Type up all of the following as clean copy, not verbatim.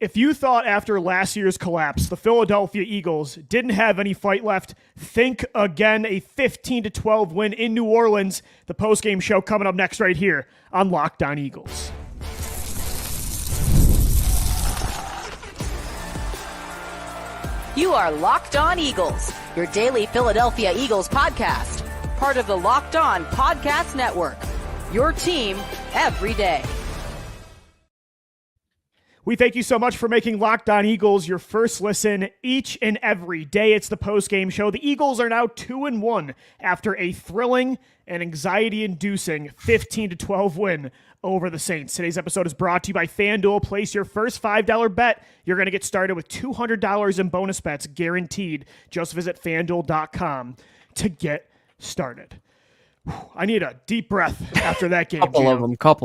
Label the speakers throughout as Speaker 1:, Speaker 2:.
Speaker 1: If you thought after last year's collapse, the Philadelphia Eagles didn't have any fight left, think again. A 15-12 win in New Orleans. The postgame show coming up next right here on Locked On Eagles.
Speaker 2: You are Locked On Eagles, your daily Philadelphia Eagles podcast. Part of the Locked On Podcast Network. Your team every day.
Speaker 1: We thank you so much for making Locked On Eagles your first listen each and every day. It's the postgame show. The Eagles are now 2-1 after a thrilling and anxiety-inducing 15-12 win over the Saints. Today's episode is brought to you by FanDuel. Place your first $5 bet. You're going to get started with $200 in bonus bets guaranteed. Just visit FanDuel.com to get started. I need a deep breath after that game.
Speaker 3: Couple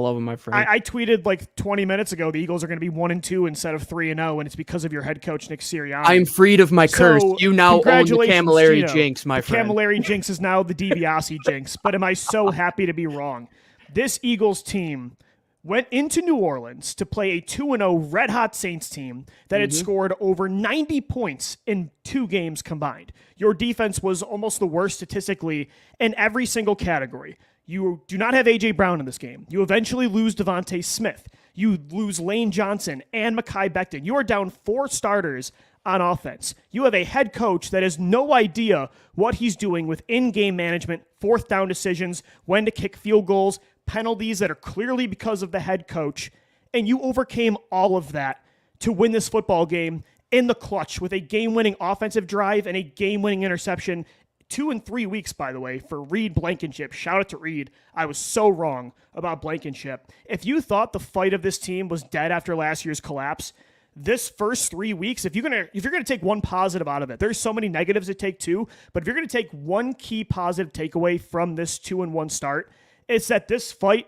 Speaker 3: of them, my friend.
Speaker 1: I tweeted like 20 minutes ago the Eagles are going to be 1-2 instead of 3-0, and it's because of your head coach Nick Sirianni.
Speaker 3: I'm freed of my curse. You now own the Camilleri
Speaker 1: Gino.
Speaker 3: jinx, my friend.
Speaker 1: Camilleri jinx is now the DiBiase jinx. But am I so happy to be wrong? This Eagles team went into New Orleans to play a 2-0 red-hot Saints team that had scored over 90 points in 2 games combined. Your defense was almost the worst statistically in every single category. You do not have A.J. Brown in this game. You eventually lose DeVonta Smith. You lose Lane Johnson and Mekhi Becton. You are down 4 starters on offense. You have a head coach that has no idea what he's doing with in-game management, fourth down decisions, when to kick field goals, penalties that are clearly because of the head coach, and you overcame all of that to win this football game in the clutch with a game-winning offensive drive and a game-winning interception. 2 and 3 weeks, by the way, for Reed Blankenship. Shout out to Reed. I was so wrong about Blankenship. If you thought the fight of this team was dead after last year's collapse, this first 3 weeks, if you're gonna take one positive out of it, there's so many negatives to take too, but if you're gonna take one key positive takeaway from this 2-1 start, it's that this fight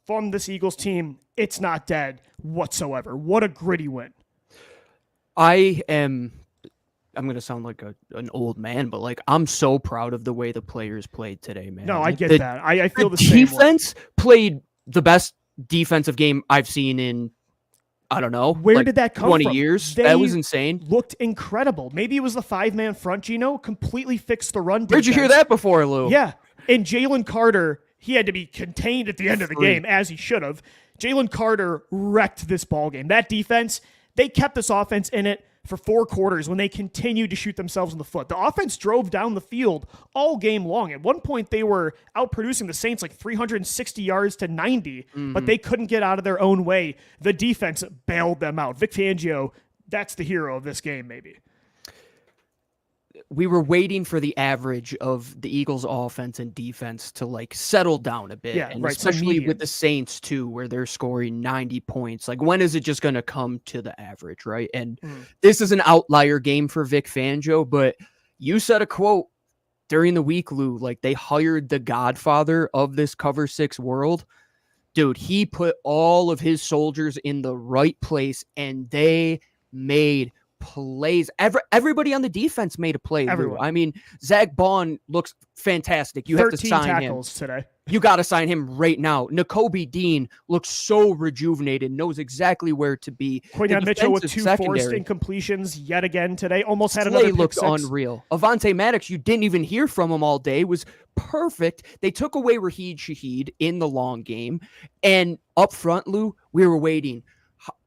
Speaker 1: from this Eagles team, it's not dead whatsoever. What a gritty win.
Speaker 3: I'm going to sound like an old man, but like I'm so proud of the way the players played today, man.
Speaker 1: No, I get that. I feel the same way.
Speaker 3: Defense played the best defensive game I've seen in, I don't know.
Speaker 1: Where did that come
Speaker 3: 20
Speaker 1: from?
Speaker 3: years?
Speaker 1: They
Speaker 3: that was insane.
Speaker 1: Looked incredible. Maybe it was the 5-man front, Gino. Completely fixed the run defense.
Speaker 3: Where'd you hear that before, Lou?
Speaker 1: Yeah. And Jalen Carter, he had to be contained at the end of the game, as he should have. Jalen Carter wrecked this ball game. That defense, they kept this offense in it for 4 quarters when they continued to shoot themselves in the foot. The offense drove down the field all game long. At one point, they were outproducing the Saints like 360 yards to 90, but they couldn't get out of their own way. The defense bailed them out. Vic Fangio, that's the hero of this game, maybe.
Speaker 3: We were waiting for the average of the Eagles offense and defense to like settle down a bit.
Speaker 1: Yeah,
Speaker 3: and
Speaker 1: right.
Speaker 3: Especially with the Saints too, where they're scoring 90 points. Like when is it just going to come to the average, right? And this is an outlier game for Vic Fangio, but you said a quote during the week, Lou, like they hired the godfather of this cover 6 world. Dude, he put all of his soldiers in the right place and they made plays. Everybody on the defense made a play. Everyone. I mean, Zach Bond looks fantastic. You have to sign
Speaker 1: tackles
Speaker 3: him
Speaker 1: today.
Speaker 3: You got to sign him right now. N'Kobe Dean looks so rejuvenated, knows exactly where to be.
Speaker 1: Quinyon Mitchell with 2 forced incompletions yet again today. Almost had
Speaker 3: Slay
Speaker 1: another pick
Speaker 3: looked
Speaker 1: 6.
Speaker 3: Unreal. Avonte Maddox, you didn't even hear from him all day, was perfect. They took away Raheed Shaheed in the long game. And up front, Lou, we were waiting.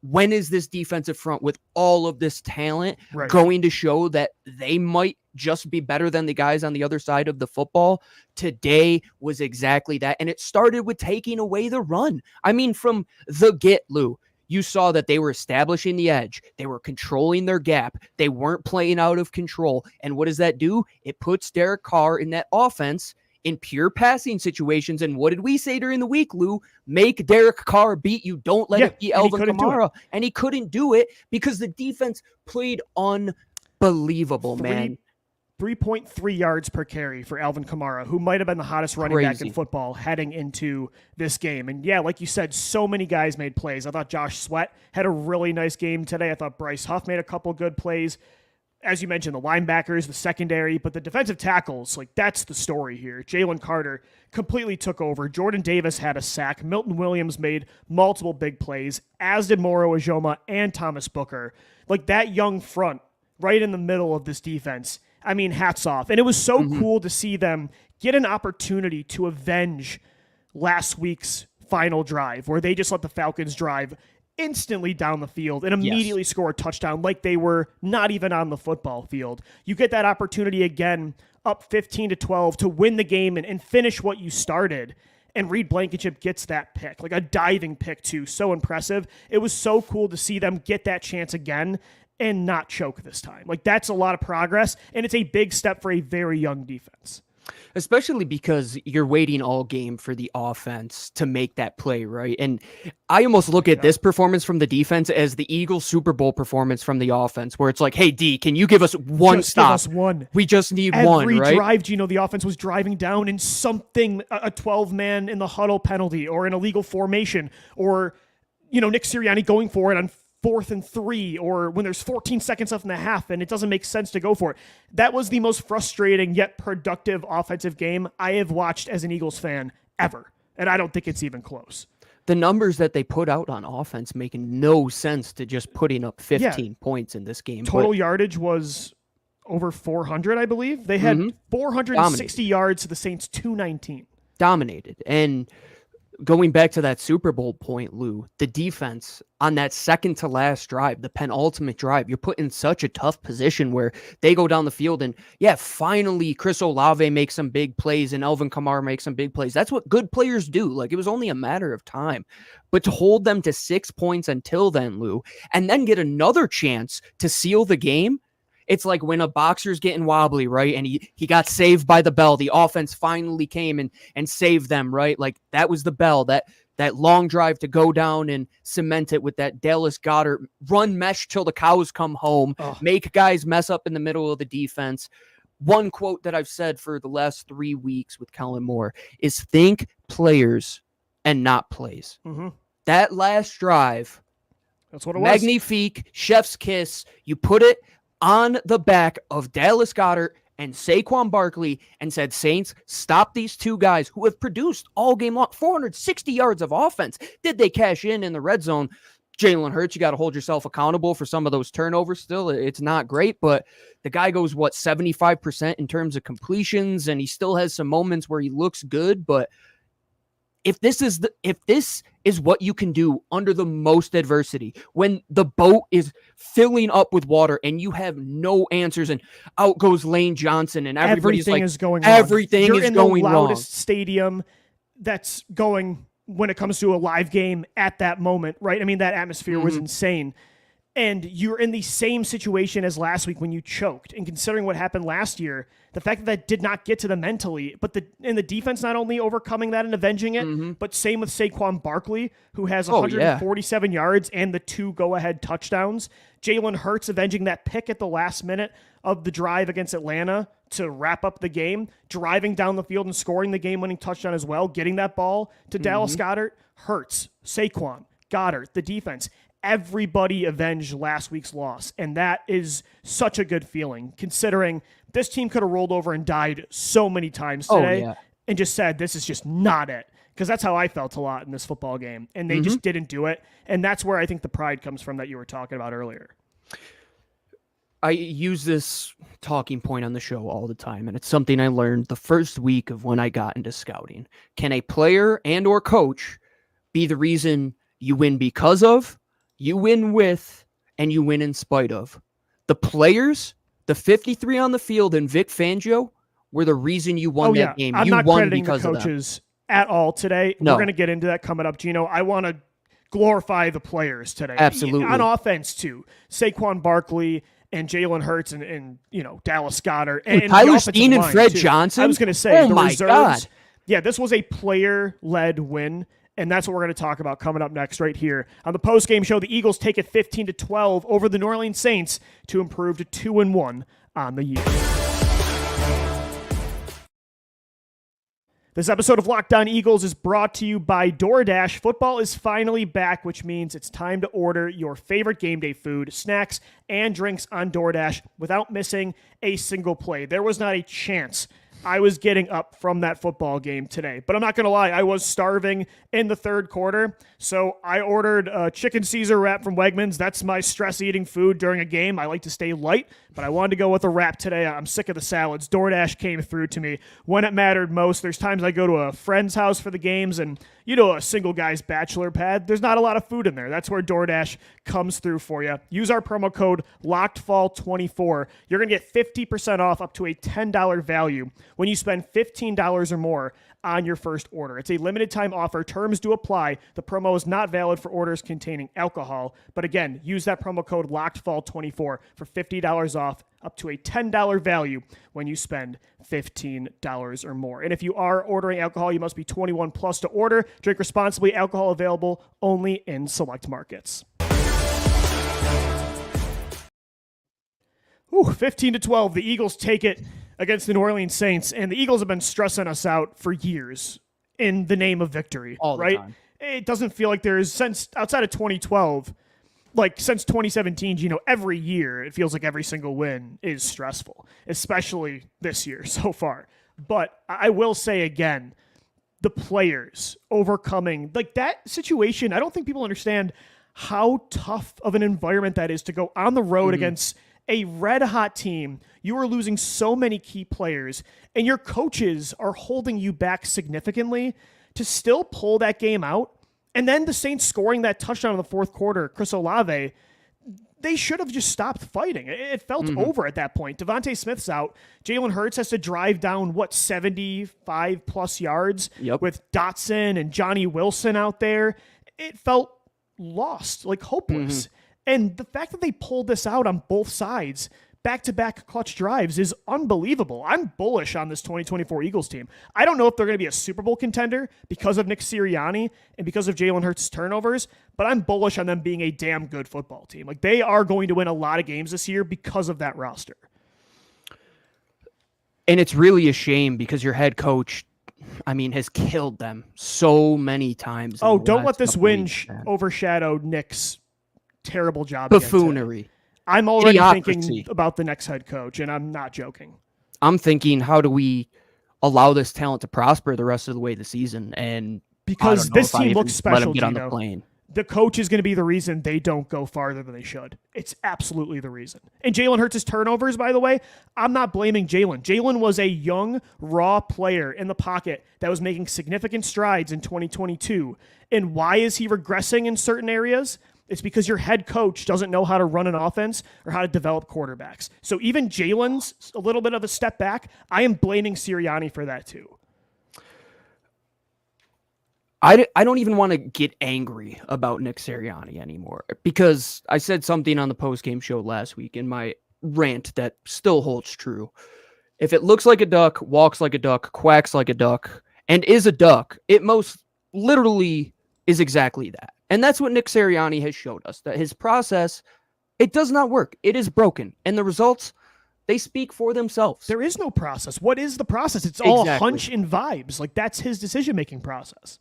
Speaker 3: When is this defensive front with all of this talent going to show that they might just be better than the guys on the other side of the football? Today was exactly that. And it started with taking away the run. I mean, from the get, Lou, you saw that they were establishing the edge. They were controlling their gap. They weren't playing out of control. And what does that do? It puts Derek Carr in that offense in pure passing situations. And what did we say during the week, Lou? Make Derek Carr beat you. Don't let it be Alvin Kamara. And he couldn't do it because the defense played unbelievable, man.
Speaker 1: 3.3 yards per carry for Alvin Kamara, who might have been the hottest running back in football heading into this game. And yeah, like you said, so many guys made plays. I thought Josh Sweat had a really nice game today. I thought Bryce Huff made a couple good plays. as you mentioned, the linebackers, the secondary, but the defensive tackles, like that's the story here. Jalen Carter completely took over. Jordan Davis had a sack. Milton Williams made multiple big plays, as did Moro Ijoma and Thomas Booker. Like that young front right in the middle of this defense. I mean, hats off. And it was so cool to see them get an opportunity to avenge last week's final drive where they just let the Falcons drive instantly down the field and immediately score a touchdown like they were not even on the football field. You get that opportunity again up 15-12 to win the game and finish what you started. And Reed Blankenship gets that pick, like a diving pick too. So impressive. It was so cool to see them get that chance again and not choke this time. Like that's a lot of progress, and it's a big step for a very young defense.
Speaker 3: Especially because you're waiting all game for the offense to make that play, right? And I almost look at this performance from the defense as the Eagles Super Bowl performance from the offense, where it's like, hey, D, can you give us one stop?
Speaker 1: Give us one.
Speaker 3: We just need one, right?
Speaker 1: Every drive, the offense was driving down in something, a 12-man in the huddle penalty or an illegal formation or, Nick Sirianni going for it on 4th and 3, or when there's 14 seconds left in the half and it doesn't make sense to go for it. That was the most frustrating yet productive offensive game I have watched as an Eagles fan ever. And I don't think it's even close.
Speaker 3: The numbers that they put out on offense making no sense to just putting up 15 points in this game.
Speaker 1: Total yardage was over 400, I believe. They had 460 yards to the Saints 219.
Speaker 3: Dominated. And going back to that Super Bowl point, Lou, the defense on that second to last drive, the penultimate drive, you're put in such a tough position where they go down the field and finally Chris Olave makes some big plays and Alvin Kamara makes some big plays. That's what good players do. Like it was only a matter of time, but to hold them to 6 points until then, Lou, and then get another chance to seal the game. It's like when a boxer's getting wobbly, right? And he got saved by the bell. The offense finally came and saved them, right? Like that was the bell, that long drive to go down and cement it with that Dallas Goedert run mesh till the cows come home, make guys mess up in the middle of the defense. One quote that I've said for the last 3 weeks with Kellen Moore is think players and not plays. That last drive,
Speaker 1: that's what it was.
Speaker 3: Magnifique, chef's kiss. You put it on the back of Dallas Goedert and Saquon Barkley and said, Saints, stop these two guys who have produced all game long, 460 yards of offense. Did they cash in the red zone? Jalen Hurts, you got to hold yourself accountable for some of those turnovers still. It's not great, but the guy goes, 75% in terms of completions, and he still has some moments where he looks good, but if this is what you can do under the most adversity, when the boat is filling up with water and you have no answers, and out goes Lane Johnson and
Speaker 1: everything is going wrong.
Speaker 3: Everything is going wrong.
Speaker 1: You're in the loudest stadium that's going when it comes to a live game at that moment, right? I mean, that atmosphere was insane. And you're in the same situation as last week when you choked. And considering what happened last year, the fact that did not get to them mentally, but the defense not only overcoming that and avenging it, but same with Saquon Barkley, who has 147 yards and the 2 go-ahead touchdowns. Jalen Hurts avenging that pick at the last minute of the drive against Atlanta to wrap up the game, driving down the field and scoring the game-winning touchdown as well, getting that ball to Dallas Goedert. Hurts, Saquon, Goedert, the defense. Everybody avenged last week's loss, and that is such a good feeling, considering this team could have rolled over and died so many times today and just said, this is just not it, because that's how I felt a lot in this football game, and they just didn't do it, and that's where I think the pride comes from that you were talking about earlier.
Speaker 3: I use this talking point on the show all the time, and it's something I learned the first week of when I got into scouting. Can a player and or coach be the reason you win because of, you win with, and you win in spite of? The players, the 53 on the field, and Vic Fangio were the reason you won that game.
Speaker 1: I'm not
Speaker 3: won
Speaker 1: crediting
Speaker 3: because
Speaker 1: the coaches at all today.
Speaker 3: No.
Speaker 1: We're going to get into that coming up, Gino. I want to glorify the players today.
Speaker 3: Absolutely.
Speaker 1: On offense, too. Saquon Barkley and Jalen Hurts and Dallas Goedert. And
Speaker 3: Tyler Steen and Fred Johnson.
Speaker 1: I was going to say,
Speaker 3: the reserves. God.
Speaker 1: Yeah, this was a player-led win. And that's what we're going to talk about coming up next right here. On the post-game show, the Eagles take it 15-12 over the New Orleans Saints to improve to 2-1 on the year. This episode of Locked On Eagles is brought to you by DoorDash. Football is finally back, which means it's time to order your favorite game day food, snacks, and drinks on DoorDash without missing a single play. There was not a chance I was getting up from that football game today. But I'm not going to lie, I was starving in the third quarter, so I ordered a chicken Caesar wrap from Wegmans. That's my stress-eating food during a game. I like to stay light, but I wanted to go with a wrap today. I'm sick of the salads. DoorDash came through to me when it mattered most. There's times I go to a friend's house for the games, and a single guy's bachelor pad, there's not a lot of food in there. That's where DoorDash comes through for you. Use our promo code LOCKEDFALL24. You're going to get 50% off up to a $10 value when you spend $15 or more on your first order. It's a limited time offer. Terms do apply. The promo is not valid for orders containing alcohol. But again, use that promo code LOCKEDFALL24 for $50 off up to a $10 value when you spend $15 or more. And if you are ordering alcohol, you must be 21 plus to order. Drink responsibly. Alcohol available only in select markets. 15-12. The Eagles take it against the New Orleans Saints, and the Eagles have been stressing us out for years in the name of victory.
Speaker 3: All the
Speaker 1: right?
Speaker 3: time.
Speaker 1: It doesn't feel like there's, since outside of 2012, like since 2017, every year it feels like every single win is stressful, especially this year so far. But I will say again, the players overcoming like that situation, I don't think people understand how tough of an environment that is to go on the road against a red-hot team. You are losing so many key players, and your coaches are holding you back significantly to still pull that game out. And then the Saints scoring that touchdown in the fourth quarter, Chris Olave, they should have just stopped fighting. It felt over at that point. DeVonta Smith's out. Jalen Hurts has to drive down, 75-plus yards with Dotson and Johnny Wilson out there. It felt lost, like hopeless. And the fact that they pulled this out on both sides, back-to-back clutch drives, is unbelievable. I'm bullish on this 2024 Eagles team. I don't know if they're going to be a Super Bowl contender because of Nick Sirianni and because of Jalen Hurts' turnovers, but I'm bullish on them being a damn good football team. Like, they are going to win a lot of games this year because of that roster.
Speaker 3: And it's really a shame because your head coach, has killed them so many times.
Speaker 1: Oh, don't let this win overshadow Nick's terrible job.
Speaker 3: Buffoonery.
Speaker 1: I'm already thinking about the next head coach, and I'm not joking.
Speaker 3: I'm thinking, how do we allow this talent to prosper the rest of the way of the season? And
Speaker 1: because this team looks special,
Speaker 3: get on the plane.
Speaker 1: The coach is going to be the reason they don't go farther than they should. It's absolutely the reason. And Jalen Hurts' turnovers, by the way, I'm not blaming Jalen. Jalen was a young, raw player in the pocket that was making significant strides in 2022. And why is he regressing in certain areas? It's because your head coach doesn't know how to run an offense or how to develop quarterbacks. So even Jalen's a little bit of a step back. I am blaming Sirianni for that too.
Speaker 3: I don't even want to get angry about Nick Sirianni anymore because I said something on the postgame show last week in my rant that still holds true. If it looks like a duck, walks like a duck, quacks like a duck, and is a duck, it most literally is exactly that. And that's what Nick Sirianni has showed us, that his process, it does not work. It is broken. And the results, they speak for themselves.
Speaker 1: There is no process. What is the process? It's all hunch and vibes. Like, that's his decision-making process.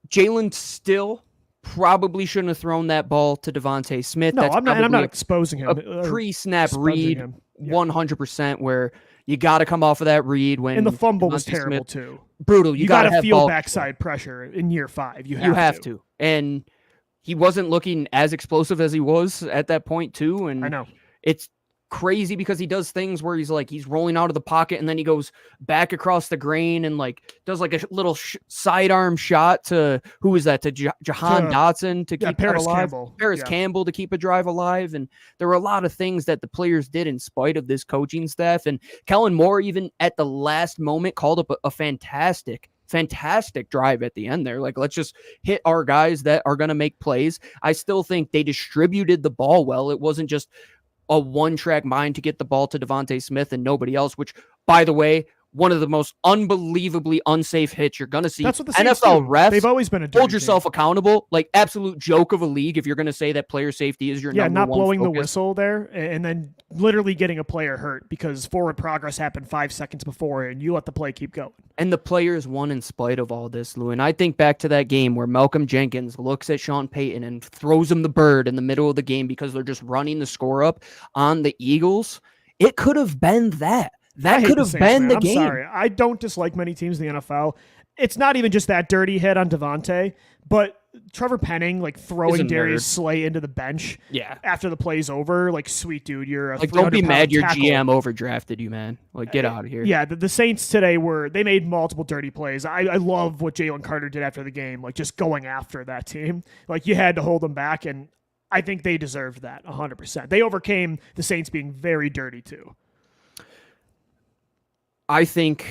Speaker 3: Jalen still probably shouldn't have thrown that ball to DeVonta Smith.
Speaker 1: No,
Speaker 3: That's
Speaker 1: I'm not exposing him.
Speaker 3: A pre-snap read, 100%, where you got to come off of that read when.
Speaker 1: And the fumble
Speaker 3: DeVonta
Speaker 1: was terrible
Speaker 3: Smith,
Speaker 1: too.
Speaker 3: Brutal. You got to
Speaker 1: feel backside pressure in year 5. You have to.
Speaker 3: And he wasn't looking as explosive as he was at that point too. And
Speaker 1: I know
Speaker 3: it's crazy because he does things where he's rolling out of the pocket and then he goes back across the grain and does a little sidearm shot to who is that, to Jahan Dotson to keep
Speaker 1: Paris
Speaker 3: alive.
Speaker 1: Campbell.
Speaker 3: Campbell to keep a drive alive. And there were a lot of things that the players did in spite of this coaching staff. And Kellen Moore, even at the last moment, called up a fantastic drive at the end there. Let's just hit our guys that are going to make plays. I still think they distributed the ball well. It wasn't just a one-track mind to get the ball to DeVonta Smith and nobody else, which, by the way, one of the most unbelievably unsafe hits you're going to see.
Speaker 1: That's what the Saints
Speaker 3: NFL
Speaker 1: do.
Speaker 3: refs,
Speaker 1: They've always been a dirty
Speaker 3: hold yourself
Speaker 1: team.
Speaker 3: accountable. Like, absolute joke of a league if you're going to say that player safety is your number
Speaker 1: not
Speaker 3: one
Speaker 1: blowing
Speaker 3: focus.
Speaker 1: the whistle there and then literally getting a player hurt because forward progress happened 5 seconds before and you let the play keep going.
Speaker 3: And the players won in spite of all this, Lou. And I think back to that game where Malcolm Jenkins looks at Sean Payton and throws him the bird in the middle of the game because they're just running the score up on the Eagles. It could have been that. That could have been the game.
Speaker 1: I'm sorry. I don't dislike many teams in the NFL. It's not even just that dirty hit on DeVonta, but Trevor Penning like throwing Darius Slay into the bench after the play's over. Like, sweet dude, you're a
Speaker 3: like, don't be mad your
Speaker 1: tackle.
Speaker 3: GM overdrafted you, man. Like, get out of here.
Speaker 1: Yeah, the Saints today they made multiple dirty plays. I love what Jalen Carter did after the game, like just going after that team. Like, you had to hold them back, and I think they deserved that 100%. They overcame the Saints being very dirty too.
Speaker 3: I think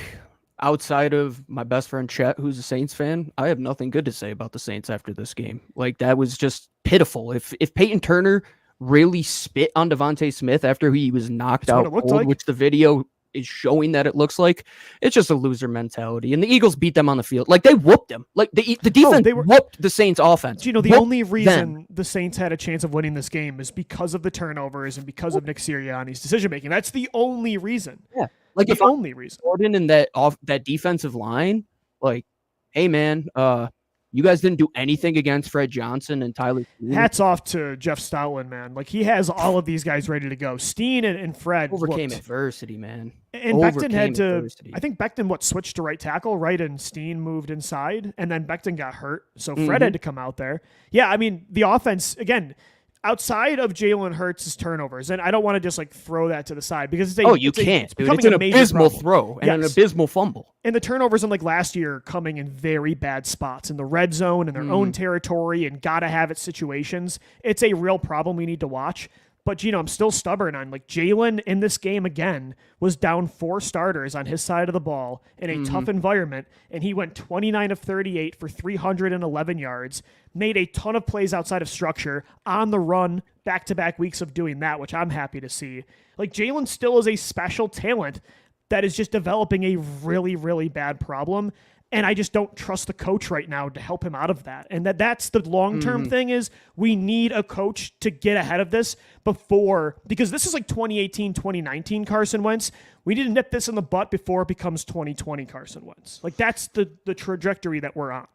Speaker 3: outside of my best friend Chet, who's a Saints fan, I have nothing good to say about the Saints after this game. Like, that was just pitiful. If Peyton Turner really spit on DeVonta Smith after he was knocked out cold,
Speaker 1: like.
Speaker 3: which the video is showing that it looks like, it's just a loser mentality. And the Eagles beat them on the field. Like, they whooped them. Like, the defense whooped the Saints offense.
Speaker 1: The only reason the Saints had a chance of winning this game is because of the turnovers and because of Nick Sirianni's decision making. That's the only reason.
Speaker 3: Yeah. Like,
Speaker 1: the only reason.
Speaker 3: Jordan and that defensive line, like, hey man, you guys didn't do anything against Fred Johnson and Tyler Steen.
Speaker 1: Hats off to Jeff Stoutland, man. Like, he has all of these guys ready to go. Steen and Fred
Speaker 3: overcame adversity, man.
Speaker 1: And Becton had to adversity. I think Becton switched to right tackle, right, and Steen moved inside, and then Becton got hurt, so Fred had to come out there. Yeah, I mean, the offense, again, outside of Jalen Hurts' turnovers, and I don't want to just like throw that to the side because it's
Speaker 3: an abysmal throw and an abysmal fumble.
Speaker 1: And the turnovers in like last year coming in very bad spots in the red zone in their own territory and gotta have it situations. It's a real problem we need to watch. But, I'm still stubborn on, like, Jalen in this game again was down 4 starters on his side of the ball in a tough environment, and he went 29 of 38 for 311 yards, made a ton of plays outside of structure, on the run, back-to-back weeks of doing that, which I'm happy to see. Like, Jalen still is a special talent that is just developing a really, really bad problem, and I just don't trust the coach right now to help him out of that. And that's the long-term thing is we need a coach to get ahead of this because this is like 2018, 2019 Carson Wentz. We need to nip this in the butt before it becomes 2020 Carson Wentz. Like, that's the trajectory that we're on.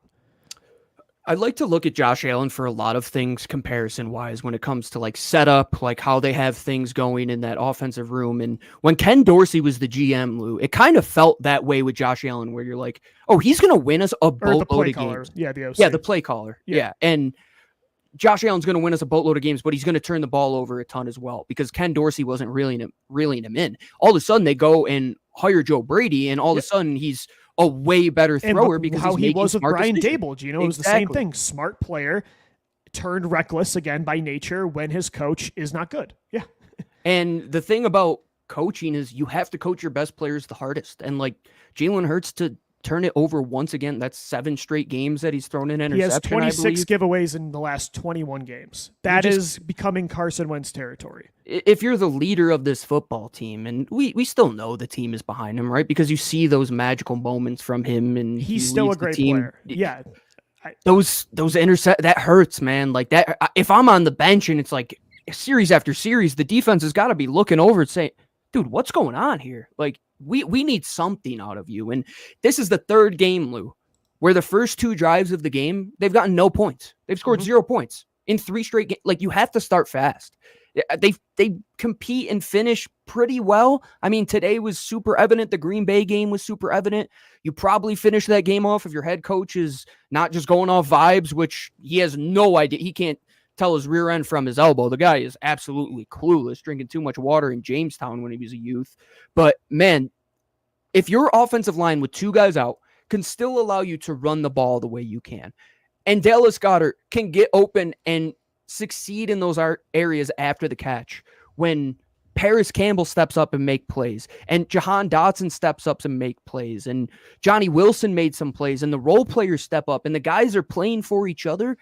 Speaker 3: I'd like to look at Josh Allen for a lot of things comparison-wise when it comes to like setup, like how they have things going in that offensive room. And when Ken Dorsey was the GM, Lou, it kind of felt that way with Josh Allen, where you're like, oh, he's going to win us a boatload of games.
Speaker 1: Yeah, the OC.
Speaker 3: Yeah, the play caller. Yeah. And Josh Allen's going to win us a boatload of games, but he's going to turn the ball over a ton as well because Ken Dorsey wasn't reeling him in. All of a sudden, they go and hire Joe Brady, and all of a sudden, he's a way better thrower because
Speaker 1: how he was with Brian
Speaker 3: decisions.
Speaker 1: Dable. It was the same thing. Smart player turned reckless again by nature when his coach is not good. Yeah.
Speaker 3: And the thing about coaching is you have to coach your best players the hardest. And like Jalen Hurts to turn it over once again, that's 7 straight games that he's thrown in interception.
Speaker 1: He has 26 giveaways in the last 21 games. That is becoming Carson Wentz territory.
Speaker 3: If you're the leader of this football team, and we still know the team is behind him, right? Because you see those magical moments from him, and
Speaker 1: he's still a great player. Yeah.
Speaker 3: Those that hurts, man. Like that, if I'm on the bench and it's like series after series, the defense has got to be looking over and saying, dude, what's going on here? Like, we need something out of you. And this is the 3rd game, Lou, where the first 2 drives of the game, they've gotten no points. They've scored 0 points in 3 straight games. Like, you have to start fast. They compete and finish pretty well. I mean, today was super evident. The Green Bay game was super evident. You probably finish that game off if your head coach is not just going off vibes, which he has no idea. He can't tell his rear end from his elbow. The guy is absolutely clueless, drinking too much water in Jamestown when he was a youth. But man, if your offensive line with 2 guys out can still allow you to run the ball the way you can, and Dallas Goedert can get open and succeed in those areas after the catch, when Paris Campbell steps up and make plays, and Jahan Dotson steps up and make plays, and Johnny Wilson made some plays, and the role players step up, and the guys are playing for each other,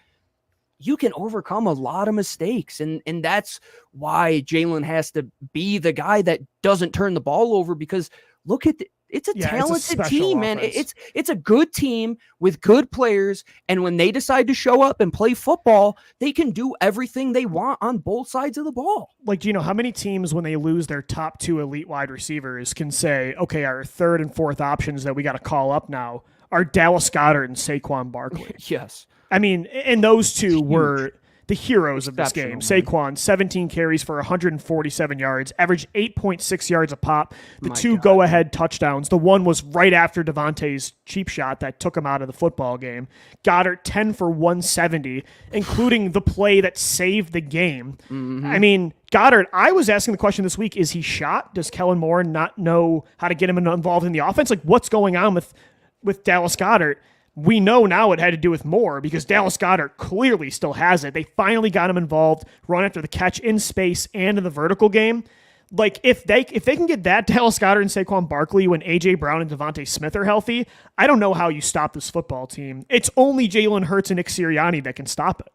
Speaker 3: you can overcome a lot of mistakes. And that's why Jalen has to be the guy that doesn't turn the ball over, because look at it's a
Speaker 1: Yeah,
Speaker 3: talented
Speaker 1: it's a special
Speaker 3: team, man.
Speaker 1: offense.
Speaker 3: It's a good team with good players, and when they decide to show up and play football, they can do everything they want on both sides of the ball.
Speaker 1: Like, do you know how many teams, when they lose their top 2 elite wide receivers, can say, okay, our third and fourth options that we got to call up now are Dallas Goedert and Saquon Barkley?
Speaker 3: Yes.
Speaker 1: I mean, and those two were the heroes of this game. Saquon, 17 carries for 147 yards, averaged 8.6 yards a pop. The two go-ahead touchdowns. The one was right after DeVonta's cheap shot that took him out of the football game. Goedert, 10 for 170, including the play that saved the game. I mean, Goedert, I was asking the question this week, is he shot? Does Kellen Moore not know how to get him involved in the offense? Like, what's going on with Dallas Goedert? We know now it had to do with Moore because Dallas Goedert clearly still has it. They finally got him involved, run after the catch in space and in the vertical game. Like, if they can get that Dallas Goedert and Saquon Barkley when A.J. Brown and DeVonta Smith are healthy, I don't know how you stop this football team. It's only Jalen Hurts and Nick Sirianni that can stop it.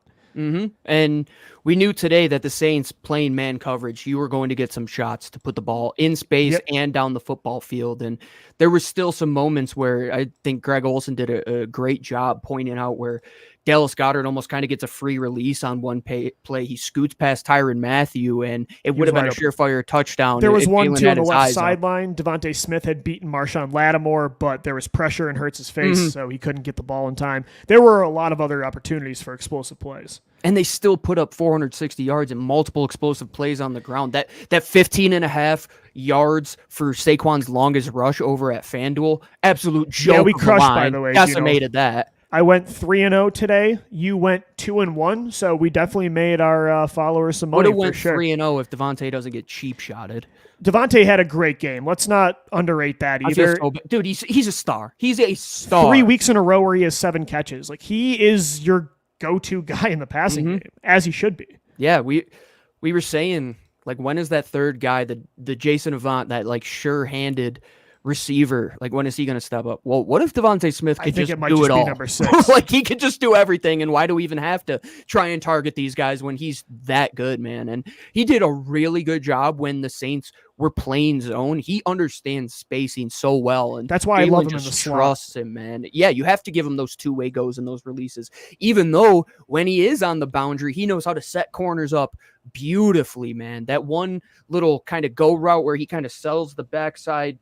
Speaker 3: And we knew today that the Saints playing man coverage, you were going to get some shots to put the ball in space and down the football field. And there were still some moments where I think Greg Olsen did a great job pointing out where Dallas Goedert almost kind of gets a free release on one play. He scoots past Tyrann Mathieu, and it would have been a surefire touchdown.
Speaker 1: There was one, too, on the left sideline. DeVonta Smith had beaten Marshawn Lattimore, but there was pressure in Hurts' face, so he couldn't get the ball in time. There were a lot of other opportunities for explosive plays.
Speaker 3: And they still put up 460 yards and multiple explosive plays on the ground. That 15 and a half yards for Saquon's longest rush over at FanDuel, absolute joke.
Speaker 1: Yeah, we crushed, by the way.
Speaker 3: Decimated that.
Speaker 1: I went 3-0 today. You went 2-1, so we definitely made our followers some money.
Speaker 3: Would have went
Speaker 1: for sure.
Speaker 3: 3-0 if DeVonta doesn't get cheap shotted.
Speaker 1: DeVonta had a great game. Let's not underrate that either.
Speaker 3: Dude, he's a star. He's a star.
Speaker 1: 3 weeks in a row where he has 7 catches. Like, he is your go-to guy in the passing game, as he should be.
Speaker 3: Yeah, we were saying, like, when is that third guy, the Jason Avant, that like sure-handed receiver, like, when is he going to step up? Well, what if DeVonta Smith could just do it all?
Speaker 1: Number 6.
Speaker 3: Like, he could just do everything, and why do we even have to try and target these guys when he's that good, man? And he did a really good job when the Saints were playing zone. He understands spacing so well, and
Speaker 1: that's why I love him in the slot.
Speaker 3: Trusts him, man. Yeah, you have to give him those two-way goes and those releases, even though when he is on the boundary, he knows how to set corners up beautifully, man. That one little kind of go route where he kind of sells the backside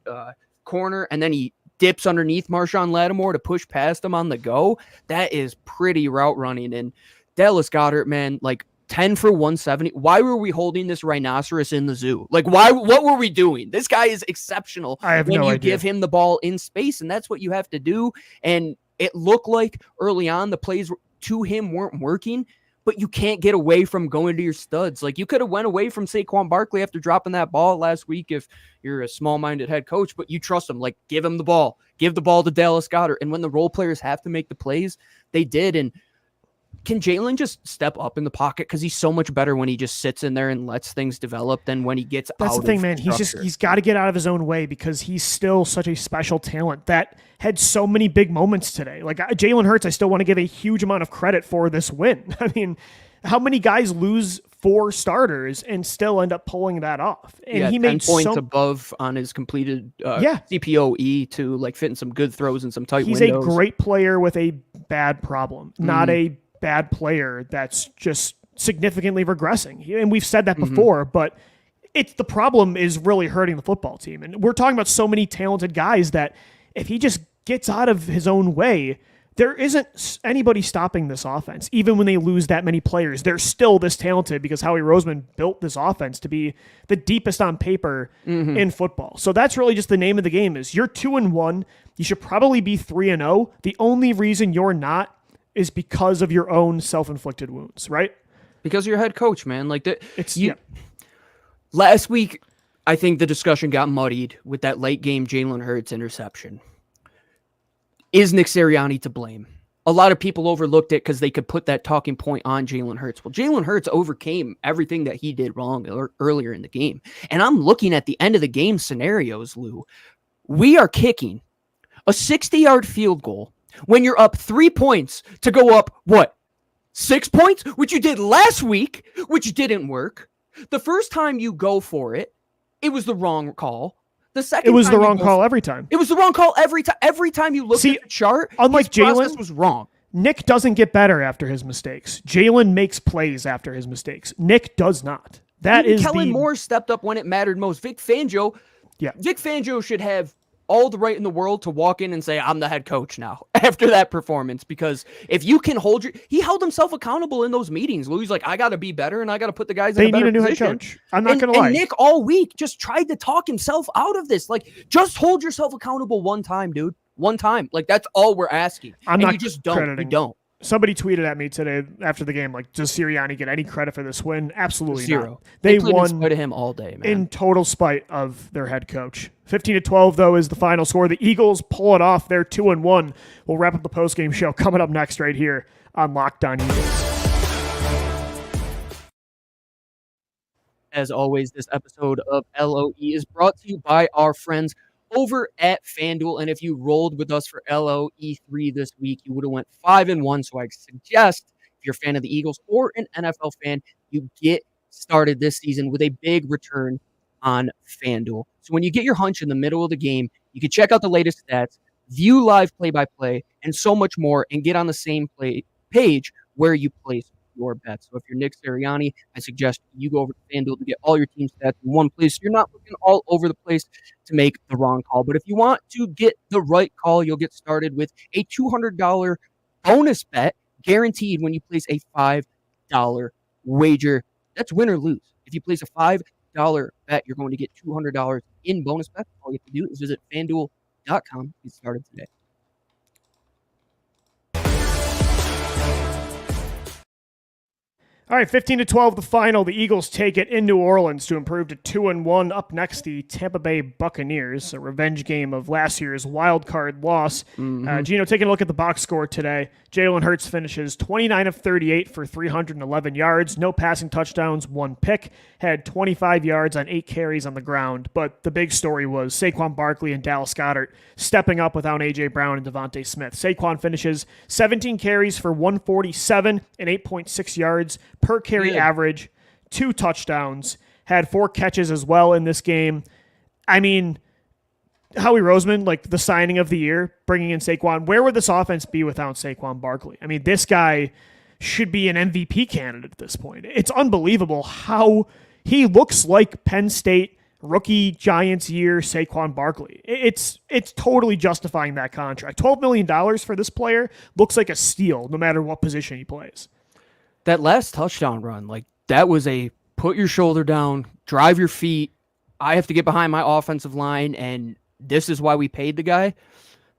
Speaker 3: corner and then he dips underneath Marshawn Lattimore to push past him on the go. That is pretty route running. And Dallas Goedert, man, like 10 for 170. Why were we holding this rhinoceros in the zoo? Like, what were we doing? This guy is exceptional.
Speaker 1: I have
Speaker 3: when
Speaker 1: no
Speaker 3: you
Speaker 1: idea.
Speaker 3: give him the ball in space, and that's what you have to do. And it looked like early on the plays to him weren't working, but you can't get away from going to your studs. Like, you could have went away from Saquon Barkley after dropping that ball last week if you're a small-minded head coach, but you trust him. Like, give him the ball. Give the ball to Dallas Goedert. And when the role players have to make the plays, they did. And can Jalen just step up in the pocket? Because he's so much better when he just sits in there and lets things develop than when he gets out.
Speaker 1: That's the thing, man.
Speaker 3: Structure.
Speaker 1: He's got to get out of his own way because he's still such a special talent that had so many big moments today. Like, Jalen Hurts, I still want to give a huge amount of credit for this win. I mean, how many guys lose 4 starters and still end up pulling that off? And he made
Speaker 3: 10 points above on his completed CPOE to like fitting some good throws and some tight windows.
Speaker 1: He's a great player with a bad problem, not a bad player that's just significantly regressing. And we've said that before, but the problem is really hurting the football team. And we're talking about so many talented guys that if he just gets out of his own way, there isn't anybody stopping this offense. Even when they lose that many players, they're still this talented because Howie Roseman built this offense to be the deepest on paper in football. So that's really just the name of the game is you're 2-1. You should probably be 3-0. The only reason you're not is because of your own self-inflicted wounds, right?
Speaker 3: Because you're head coach, man. Like last week, I think the discussion got muddied with that late game Jalen Hurts interception. Is Nick Sirianni to blame? A lot of people overlooked it because they could put that talking point on Jalen Hurts. Well, Jalen Hurts overcame everything that he did wrong earlier in the game. And I'm looking at the end of the game scenarios, Lou. We are kicking a 60-yard field goal when you're up 3 points to go up, 6 points? Which you did last week, which didn't work. The first time you go for it, it was the wrong call. The second
Speaker 1: It was
Speaker 3: time
Speaker 1: the
Speaker 3: you
Speaker 1: wrong
Speaker 3: go
Speaker 1: call
Speaker 3: for-
Speaker 1: every time.
Speaker 3: It was the wrong call every time. Every time you looked at the chart,
Speaker 1: unlike
Speaker 3: his process
Speaker 1: Jalen,
Speaker 3: was wrong.
Speaker 1: Nick doesn't get better after his mistakes. Jalen makes plays after his mistakes. Nick does not. That
Speaker 3: Even
Speaker 1: is
Speaker 3: Kellen
Speaker 1: the
Speaker 3: Moore stepped up when it mattered most. Vic Fangio should have all the right in the world to walk in and say, I'm the head coach now after that performance, because if you can he held himself accountable in those meetings. Louis like, I got to be better and I got to put the guys in a better
Speaker 1: need a new
Speaker 3: position.
Speaker 1: head coach. I'm not going to lie.
Speaker 3: And Nick all week just tried to talk himself out of this. Like, just hold yourself accountable one time, dude. One time. Like, that's all we're asking. You just don't. You don't.
Speaker 1: Somebody tweeted at me today after the game, like, does Sirianni get any credit for this win? Absolutely
Speaker 3: Zero.
Speaker 1: not.
Speaker 3: They
Speaker 1: won
Speaker 3: in spite of him all day, man.
Speaker 1: in total spite of their head coach. 15-12, though, is the final score. The Eagles pull it off. They're 2-1. We'll wrap up the postgame show coming up next right here on Locked On Eagles.
Speaker 3: As always, this episode of LOE is brought to you by our friends over at FanDuel. And if you rolled with us for LOE3 this week, you would have went 5-1. So I suggest if you're a fan of the Eagles or an NFL fan, you get started this season with a big return on FanDuel. So when you get your hunch in the middle of the game, you can check out the latest stats, view live play-by-play, and so much more, and get on the same page where you place your bets. So if you're Nick Sirianni, I suggest you go over to FanDuel to get all your team stats in one place. So you're not looking all over the place to make the wrong call. But if you want to get the right call, you'll get started with a $200 bonus bet guaranteed when you place a $5 wager. That's win or lose. If you place a $5 bet, you're going to get $200 in bonus bets. All you have to do is visit FanDuel.com to get started today.
Speaker 1: All right, 15-12, the final. The Eagles take it in New Orleans to improve to 2-1. Up next, the Tampa Bay Buccaneers, a revenge game of last year's wild card loss. Gino, taking a look at the box score today. Jalen Hurts finishes 29 of 38 for 311 yards, no passing touchdowns, 1 pick, had 25 yards on 8 carries on the ground. But the big story was Saquon Barkley and Dallas Goedert stepping up without A.J. Brown and DeVonta Smith. Saquon finishes 17 carries for 147 and 8.6 yards per carry average, 2 touchdowns, had 4 catches as well in this game. I mean, Howie Roseman, like the signing of the year, bringing in Saquon. Where would this offense be without Saquon Barkley? I mean, this guy should be an MVP candidate at this point. It's unbelievable how he looks like Penn State rookie Giants year Saquon Barkley. It's totally justifying that contract. $12 million for this player looks like a steal no matter what position he plays.
Speaker 3: That last touchdown run, like, that was a put your shoulder down, drive your feet. I have to get behind my offensive line, and this is why we paid the guy.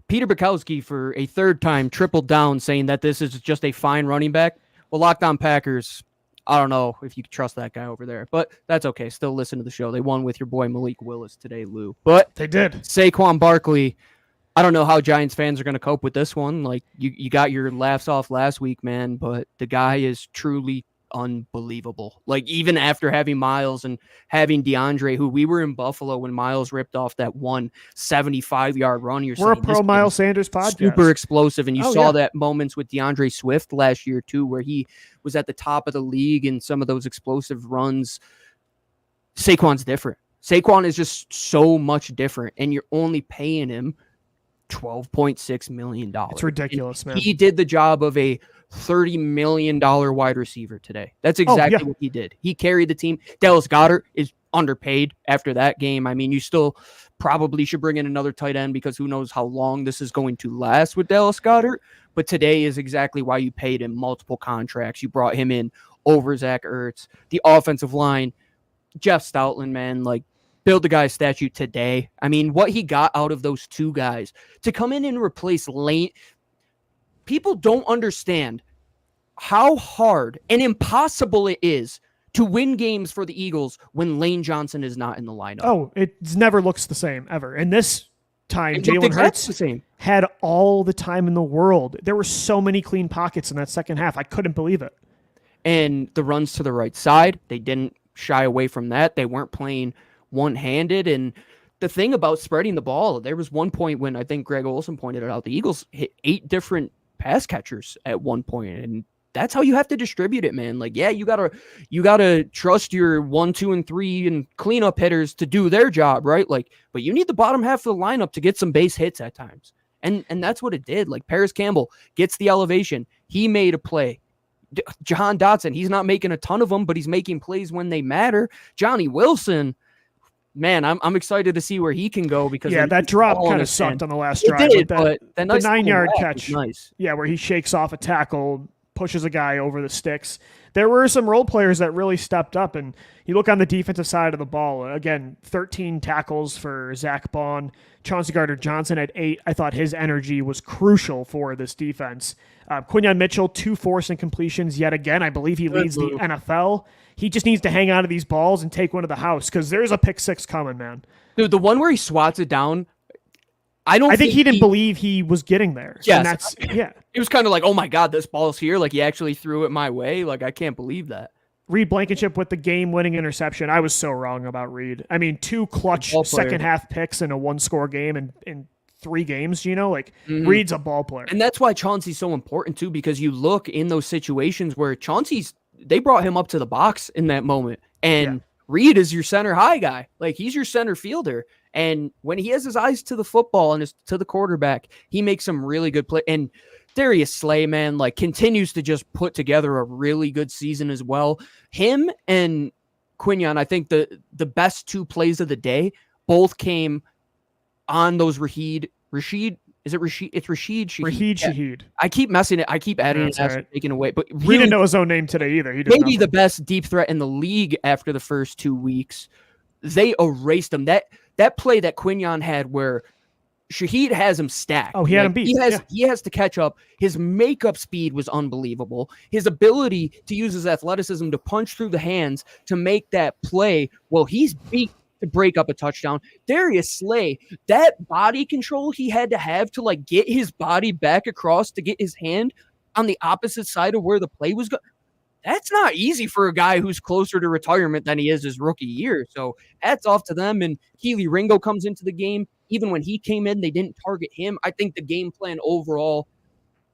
Speaker 3: Peter Bukowski, for a third time, tripled down, saying that this is just a fine running back. Well, Locked On Packers, I don't know if you can trust that guy over there, but that's okay. Still listen to the show. They won with your boy Malik Willis today, Lou. But
Speaker 1: they did.
Speaker 3: Saquon Barkley, I don't know how Giants fans are going to cope with this one. Like, you got your laughs off last week, man, but the guy is truly unbelievable. Like, even after having Miles and having DeAndre, who we were in Buffalo when Miles ripped off that 175-yard run.
Speaker 1: We're a pro Miles Sanders podcast.
Speaker 3: Super explosive, and you saw that moments with DeAndre Swift last year too, where he was at the top of the league in some of those explosive runs. Saquon's different. Saquon is just so much different, and you're only paying him $12.6 million.
Speaker 1: It's ridiculous, man.
Speaker 3: He did the job of a $30 million wide receiver today. That's exactly what he did. He carried the team. Dallas Goedert is underpaid after that game. I mean, you still probably should bring in another tight end because who knows how long this is going to last with Dallas Goedert. But today is exactly why you paid him multiple contracts. You brought him in over Zach Ertz. The offensive line, Jeff Stoutland, man, like, build the guy's statue today. I mean, what he got out of those two guys to come in and replace Lane. People don't understand how hard and impossible it is to win games for the Eagles when Lane Johnson is not in the lineup.
Speaker 1: Oh, it never looks the same ever. And this time, Jalen Hurts had all the time in the world. There were so many clean pockets in that second half. I couldn't believe it.
Speaker 3: And the runs to the right side, they didn't shy away from that. They weren't playing one-handed. And the thing about spreading the ball, there was one point when I think Greg Olsen pointed it out, the Eagles hit 8 different pass catchers at one point, and that's how you have to distribute it, man. Like, yeah, you gotta trust your 1, 2, and 3 and cleanup hitters to do their job, right? Like, but you need the bottom half of the lineup to get some base hits at times. And that's what it did. Like, Paris Campbell gets the elevation. He made a play. Jahan Dotson, he's not making a ton of them, but he's making plays when they matter. Johnny Wilson, man, I'm excited to see where he can go because
Speaker 1: that drop kind of sucked on the last drive.
Speaker 3: It did, but the
Speaker 1: nice 9-yard catch,
Speaker 3: nice.
Speaker 1: Yeah, where he shakes off a tackle, pushes a guy over the sticks. There were some role players that really stepped up, and you look on the defensive side of the ball. Again, 13 tackles for Zach Bond. Chauncey Gardner-Johnson at 8. I thought his energy was crucial for this defense. Quinyon Mitchell, 2 forced incompletions yet again. I believe he leads the NFL. He just needs to hang on to these balls and take one to the house because there's a pick 6 coming, man.
Speaker 3: Dude, the one where he swats it down, I think
Speaker 1: he didn't believe he was getting there.
Speaker 3: Yes.
Speaker 1: And
Speaker 3: it was kind of like, oh my God, this ball's here. Like, he actually threw it my way. Like, I can't believe that.
Speaker 1: Reed Blankenship with the game-winning interception. I was so wrong about Reed. I mean, 2 clutch second-half picks in a 1-score game in 3 games, Reed's a ball player.
Speaker 3: And that's why Chauncey's so important, too, because you look in those situations where they brought him up to the box in that moment. And Reed is your center high guy. Like, he's your center fielder. And when he has his eyes to the football and to the quarterback, he makes some really good play. And Darius Slay, man, like, continues to just put together a really good season as well. Him and Quinyon, I think the best 2 plays of the day both came on those Rashid. Is it Rashid? It's Rashid Shaheed.
Speaker 1: Rashid Shaheed.
Speaker 3: I keep messing it. I keep adding it as taking away. But really,
Speaker 1: he didn't know his own name today either. He
Speaker 3: maybe the best deep threat in the league after the first 2 weeks. They erased him. That play that Quinyon had where Shaheed has him stacked.
Speaker 1: Oh, he had him beat.
Speaker 3: He has to catch up. His makeup speed was unbelievable. His ability to use his athleticism to punch through the hands to make that play. Well, he's beat to break up a touchdown. Darius Slay, that body control he had to have to like get his body back across to get his hand on the opposite side of where the play was going. That's not easy for a guy who's closer to retirement than he is his rookie year. So hats off to them. And Keely Ringo comes into the game. Even when he came in, they didn't target him. I think the game plan overall,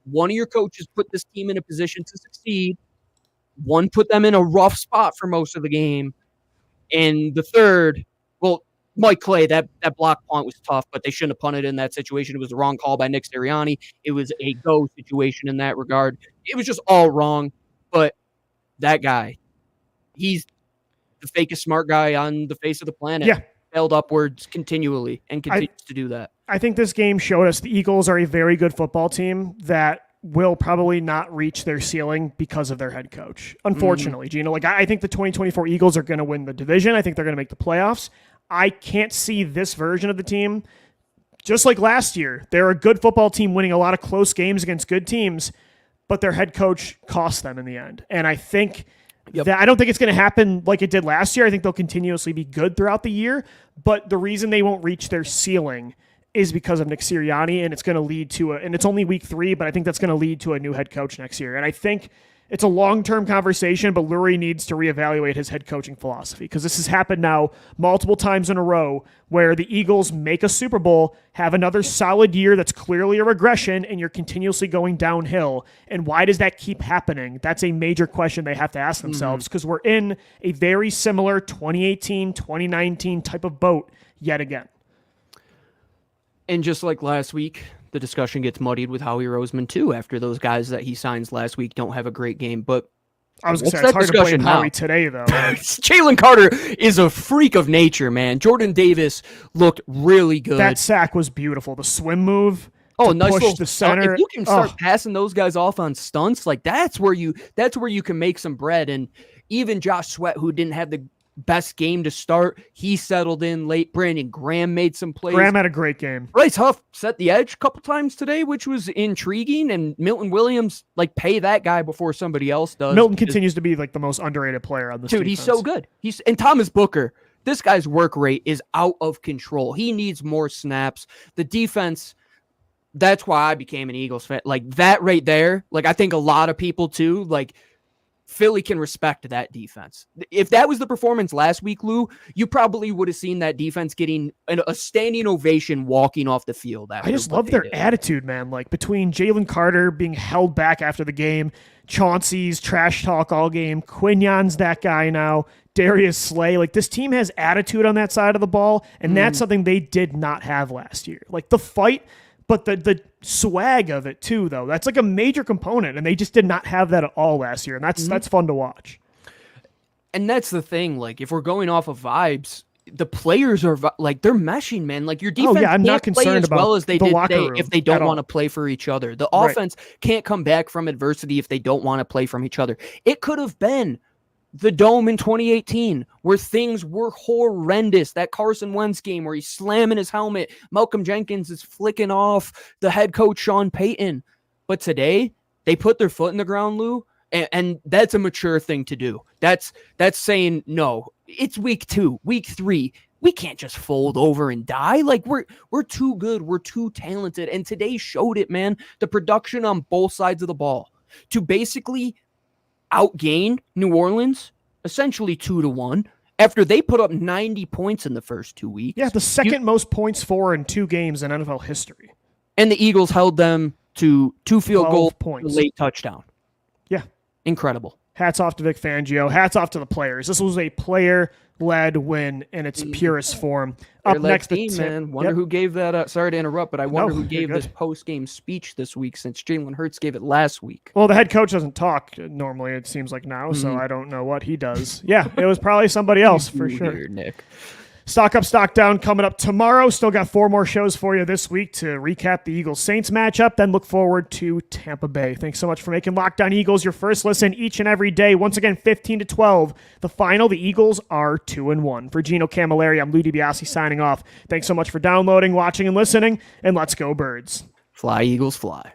Speaker 3: one of your coaches put this team in a position to succeed. One put them in a rough spot for most of the game. And the third, well, Mike Clay, that block punt was tough, but they shouldn't have punted in that situation. It was the wrong call by Nick Sirianni. It was a go situation in that regard. It was just all wrong. But that guy, he's the fakest smart guy on the face of the planet.
Speaker 1: Yeah.
Speaker 3: Held upwards continually and continues to do that.
Speaker 1: I think this game showed us the Eagles are a very good football team that will probably not reach their ceiling because of their head coach. Unfortunately, Gino, like I think the 2024 Eagles are going to win the division. I think they're going to make the playoffs. I can't see this version of the team. Just like last year, they're a good football team winning a lot of close games against good teams, but their head coach cost them in the end. And I think that I don't think it's going to happen like it did last year. I think they'll continuously be good throughout the year, but the reason they won't reach their ceiling is because of Nick Sirianni, and it's going to lead to and it's only week 3, but I think that's going to lead to a new head coach next year. And I think it's a long-term conversation, but Lurie needs to reevaluate his head coaching philosophy because this has happened now multiple times in a row where the Eagles make a Super Bowl, have another solid year that's clearly a regression, and you're continuously going downhill. And why does that keep happening? That's a major question they have to ask themselves because we're in a very similar 2018, 2019 type of boat yet again.
Speaker 3: And just like last week, the discussion gets muddied with Howie Roseman too after those guys that he signs last week don't have a great game. But
Speaker 1: I was going to say, it's hard to blame Howie today, though.
Speaker 3: Jalen Carter is a freak of nature, man. Jordan Davis looked really good.
Speaker 1: That sack was beautiful. The swim move.
Speaker 3: Oh, nice
Speaker 1: push
Speaker 3: little
Speaker 1: the center.
Speaker 3: If you can start passing those guys off on stunts, like that's where you can make some bread. And even Josh Sweat, who didn't have the best game to start, he settled in late. Brandon Graham made some plays.
Speaker 1: Graham had a great game.
Speaker 3: Bryce Huff set the edge a couple times today, which was intriguing. And Milton Williams, like, pay that guy before somebody else does.
Speaker 1: Milton continues to be like the most underrated player on this
Speaker 3: dude.
Speaker 1: defense.
Speaker 3: He's so good. And Thomas Booker, this guy's work rate is out of control. He needs more snaps. The defense, that's why I became an Eagles fan. Like that right there. Like I think a lot of people too. Like Philly can respect that defense. If that was the performance last week, Lou, you probably would have seen that defense getting a standing ovation walking off the field.
Speaker 1: I just love their attitude, man. Like between Jalen Carter being held back after the game, Chauncey's trash talk all game, Quignon's that guy now, Darius Slay. Like this team has attitude on that side of the ball, and that's something they did not have last year. Like the fight, but the swag of it too, though. That's like a major component, and they just did not have that at all last year, and that's fun to watch.
Speaker 3: And that's the thing. Like if we're going off of vibes, the players are like they're meshing, man. Like your defense
Speaker 1: I'm
Speaker 3: can't
Speaker 1: not
Speaker 3: play
Speaker 1: concerned
Speaker 3: as well as they
Speaker 1: the
Speaker 3: did
Speaker 1: locker
Speaker 3: today
Speaker 1: room
Speaker 3: if they don't
Speaker 1: at
Speaker 3: want to
Speaker 1: all.
Speaker 3: play for each other. The offense can't come back from adversity if they don't want to play from each other. It could have been the Dome in 2018 where things were horrendous. That Carson Wentz game where he's slamming his helmet. Malcolm Jenkins is flicking off the head coach, Sean Payton. But today they put their foot in the ground, Lou, and that's a mature thing to do. That's saying, no, it's week 2, week 3. We can't just fold over and die. Like we're too good. We're too talented. And today showed it, man. The production on both sides of the ball to basically outgain New Orleans essentially 2-1 after they put up 90 points in the first 2 weeks.
Speaker 1: Yeah, the second most points for in 2 games in NFL history.
Speaker 3: And the Eagles held them to 2 field goals,
Speaker 1: points.
Speaker 3: a late touchdown.
Speaker 1: Yeah.
Speaker 3: Incredible.
Speaker 1: Hats off to Vic Fangio. Hats off to the players. This was a player-led win in its purest form. Up next,
Speaker 3: team, man. Wonder who gave that. Sorry to interrupt, but I wonder who gave this post-game speech this week since Jalen Hurts gave it last week.
Speaker 1: Well, the head coach doesn't talk normally, it seems like now, so I don't know what he does. Yeah, it was probably somebody else for sure.
Speaker 3: Weird, Nick.
Speaker 1: Stock up, stock down coming up tomorrow. Still got 4 more shows for you this week to recap the Eagles-Saints matchup, then look forward to Tampa Bay. Thanks so much for making Locked On Eagles your first listen each and every day. Once again, 15-12. The final, the Eagles are 2-1. For Gino Camilleri, I'm Lou DiBiase signing off. Thanks so much for downloading, watching, and listening, and let's go Birds.
Speaker 3: Fly, Eagles, fly.